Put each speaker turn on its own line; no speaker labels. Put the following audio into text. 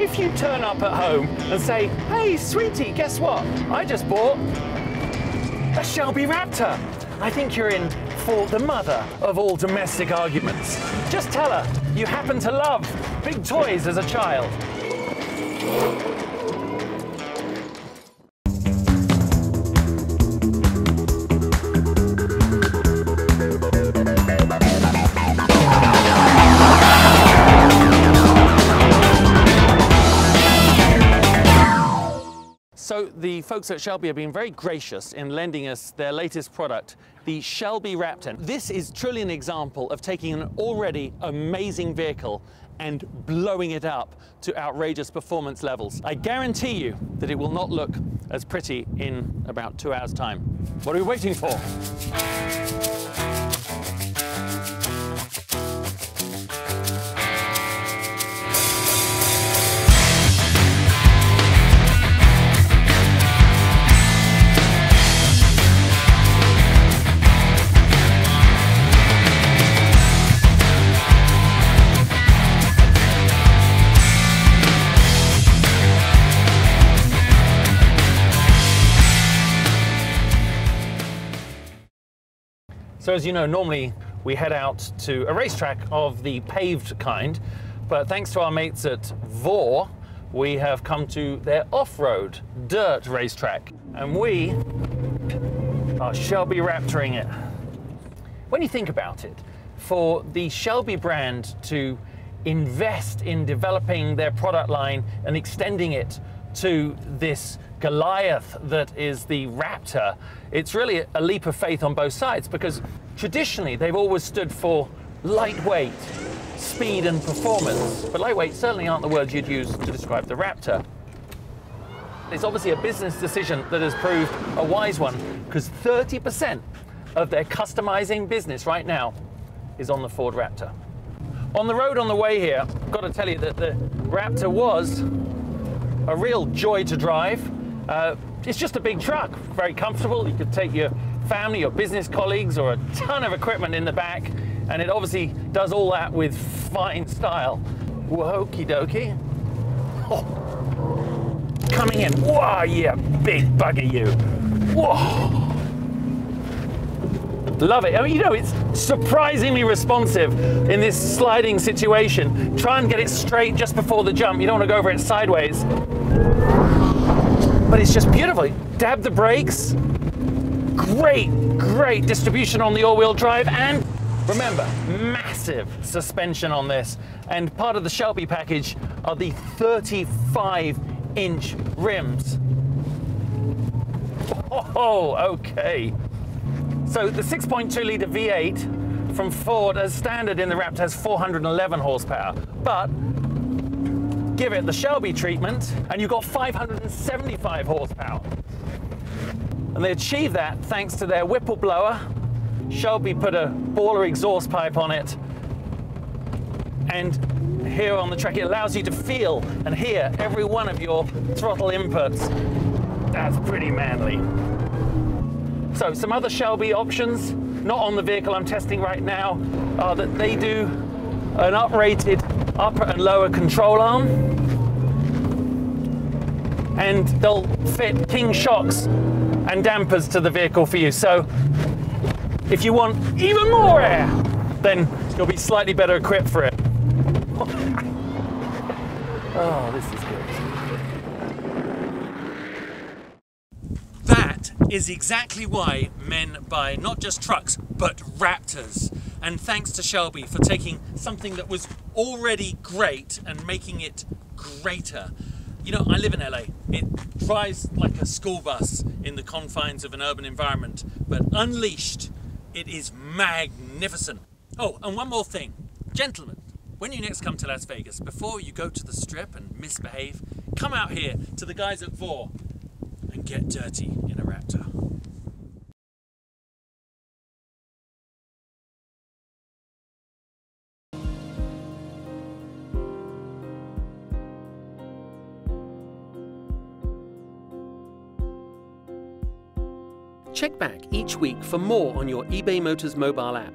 if you turn up at home and say, hey, sweetie, guess what? I just bought a Shelby Raptor. I think you're in for the mother of all domestic arguments. Just tell her you happen to love big toys as a child. So the folks at Shelby have been very gracious in lending us their latest product, the Shelby Raptor. This is truly an example of taking an already amazing vehicle and blowing it up to outrageous performance levels. I guarantee you that it will not look as pretty in about 2 hours' time. What are we waiting for? So as you know, normally we head out to a racetrack of the paved kind, but thanks to our mates at VORE, we have come to their off-road dirt racetrack, and we are Shelby Raptoring it. When you think about it, for the Shelby brand to invest in developing their product line and extending it to this Goliath that is the Raptor, it's really a leap of faith on both sides, because traditionally they've always stood for lightweight, speed and performance, but lightweight certainly aren't the words you'd use to describe the Raptor. It's obviously a business decision that has proved a wise one, because 30% of their customizing business right now is on the Ford Raptor. On the road on the way here, I've got to tell you that the Raptor was a real joy to drive. It's just a big truck, very comfortable. You could take your family, your business colleagues, or a ton of equipment in the back, and it obviously does all that with fine style. Whoa-okey dokie. Oh. Coming in. Whoa, yeah, big bugger you. Whoa. Love it. I mean, you know, it's surprisingly responsive in this sliding situation. Try and get it straight just before the jump. You don't want to go over it sideways. But it's just beautiful. Dab the brakes. Great distribution on the all-wheel drive, and remember, massive suspension on this. And part of the Shelby package are the 35-inch rims. Oh, okay. So the 6.2-litre V8 from Ford as standard in the Raptor has 411 horsepower, but give it the Shelby treatment and you've got 575 horsepower. And they achieve that thanks to their Whipple blower. Shelby put a baller exhaust pipe on it, and here on the track it allows you to feel and hear every one of your throttle inputs. That's pretty manly. So some other Shelby options, not on the vehicle I'm testing right now, are that they do an uprated upper and lower control arm, and they'll fit king shocks and dampers to the vehicle for you. So if you want even more air, then you'll be slightly better equipped for it. Oh, this is good. That is exactly why men buy not just trucks, but Raptors. And thanks to Shelby for taking something that was already great and making it greater. You know, I live in LA. It drives like a school bus in the confines of an urban environment, but unleashed, it is magnificent. Oh, and one more thing. Gentlemen, when you next come to Las Vegas, before you go to the Strip and misbehave, come out here to the guys at VORE and get dirty in a Raptor. Check back each week for more on your eBay Motors mobile app.